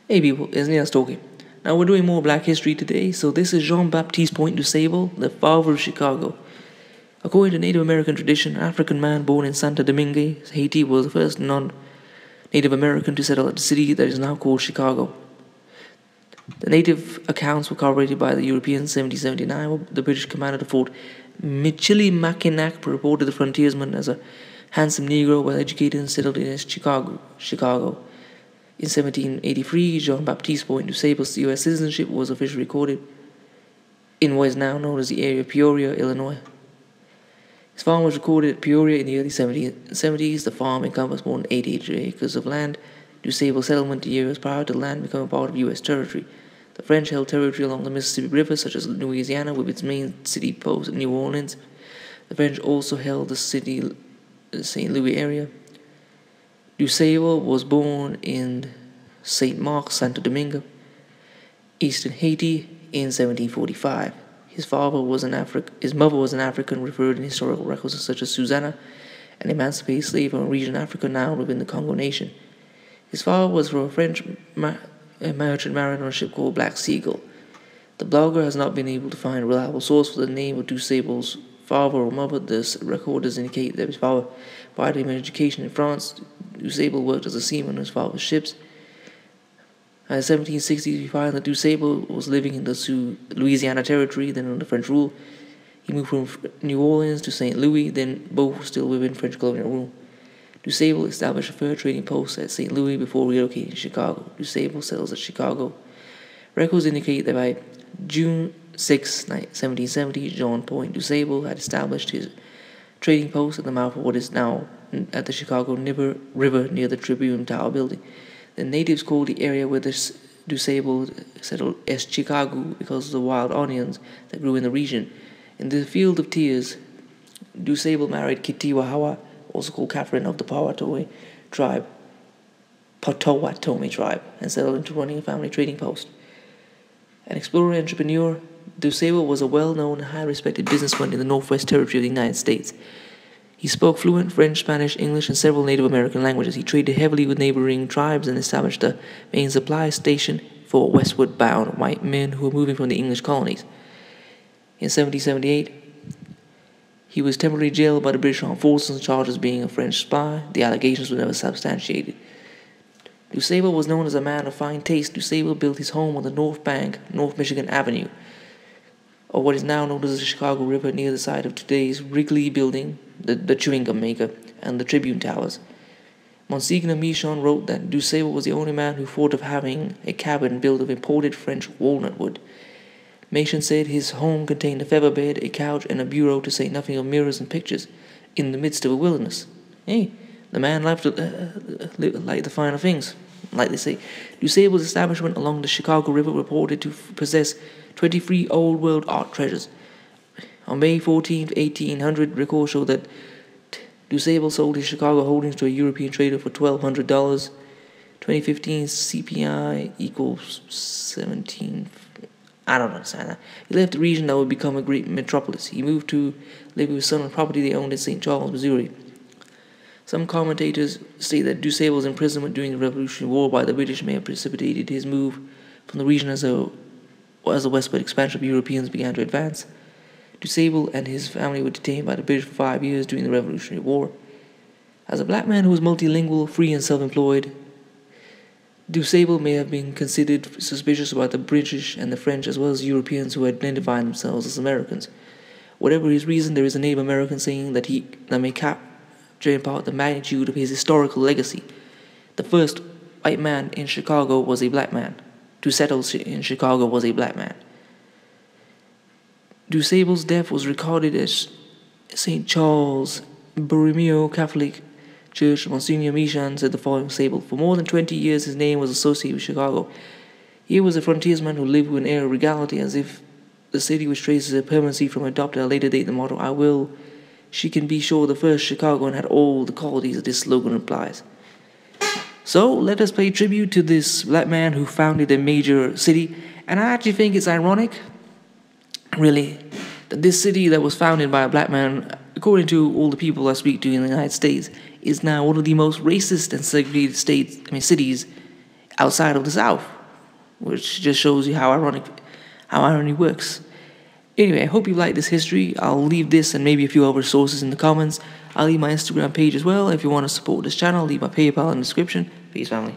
Hey people, it's Nias talking. Now we're doing more black history today, so this is Jean-Baptiste Point du Sable, the father of Chicago. According to Native American tradition, an African man born in Santo Domingo, Haiti, was the first non-Native American to settle at the city that is now called Chicago. The native accounts were corroborated by the Europeans in 1779, where the British commander of Fort Michilimackinac reported the frontiersman as a handsome Negro, well-educated and settled in Chicago. In 1783, Jean-Baptiste Point du Sable's U.S. citizenship was officially recorded in what is now known as the area of Peoria, Illinois. His farm was recorded at Peoria in the early 1770s. The farm encompassed more than 80 acres of land. Du Sable settlement years prior to the land becoming part of U.S. territory. The French held territory along the Mississippi River, such as Louisiana, with its main city post in New Orleans. The French also held the St. Louis area. Du Sable was born in St. Mark, Santo Domingo, eastern Haiti, in 1745. His mother was an African, referred in historical records such as Susanna, an emancipated slave from a region of Africa now within the Congo nation. His father was from a French merchant married on a ship called Black Seagull. The blogger has not been able to find a reliable source for the name of Du Sable's father or mother. The recorders indicate that his father provided him an education in France. Du Sable worked as a seaman on his father's ships. In the 1760s, we find that Du Sable was living in the Louisiana territory, then under French rule. He moved from New Orleans to St. Louis, then both still within French colonial rule. Du Sable established a fur trading post at St. Louis before relocating to Chicago. Du Sable settles at Chicago. Records indicate that by June 6, 1770, Jean Point du Sable had established his trading post at the mouth of what is now at the Chicago River near the Tribune Tower building. The natives called the area where Du Sable settled as Chicago because of the wild onions that grew in the region. In the Field of Tears, Du Sable married Kitiwahawa, also called Catherine of the Potawatomi tribe, and settled into running a family trading post. An explorer and entrepreneur, Du Sable was a well-known and high-respected businessman in the Northwest Territory of the United States. He spoke fluent French, Spanish, English, and several Native American languages. He traded heavily with neighboring tribes and established a main supply station for westward-bound white men who were moving from the English colonies. In 1778, he was temporarily jailed by the British Armed Forces on charges of being a French spy. The allegations were never substantiated. Du Sable was known as a man of fine taste. Du Sable built his home on the North Bank, North Michigan Avenue, or what is now known as the Chicago River, near the site of today's Wrigley Building, the chewing gum maker, and the Tribune Towers. Monsignor Michon wrote that Du Sable was the only man who thought of having a cabin built of imported French walnut wood. Michon said his home contained a feather bed, a couch, and a bureau, to say nothing of mirrors and pictures, in the midst of a wilderness. Hey, the man liked the finer things, like they say. Du Sable's establishment along the Chicago River reported to possess 23 old world art treasures. On May 14, 1800, records show that Du Sable sold his Chicago holdings to a European trader for $1,200. 2015 CPI equals 17. I don't understand that. He left the region that would become a great metropolis. He moved to live with his son on property they owned in St. Charles, Missouri. Some commentators say that Du Sable's imprisonment during the Revolutionary War by the British may have precipitated his move from the region as the westward expansion of Europeans began to advance. Du Sable and his family were detained by the British for 5 years during the Revolutionary War. As a black man who was multilingual, free, and self-employed, Du Sable may have been considered suspicious about the British and the French, as well as Europeans who identified themselves as Americans. Whatever his reason, there is a Native American saying that may capture in part the magnitude of his historical legacy. The first white man in Chicago was a black man. To settle in Chicago was a black man. Du Sable's death was recorded as St. Charles Borromeo Catholic Church. Monsignor Michon said the following: Sable, for more than 20 years his name was associated with Chicago. He was a frontiersman who lived with an air of regality, as if the city which traces her permanency from adopted at a later date the motto, she can be sure the first Chicagoan had all the qualities that this slogan implies. So let us pay tribute to this black man who founded a major city. And I actually think it's ironic, really, that this city that was founded by a black man, according to all the people I speak to in the United States, is now one of the most racist and segregated cities outside of the South. which just shows you how irony works. Anyway, I hope you like this history. I'll leave this and maybe a few other sources in the comments. I'll leave my Instagram page as well. If you want to support this channel, leave my PayPal in the description. Peace, family.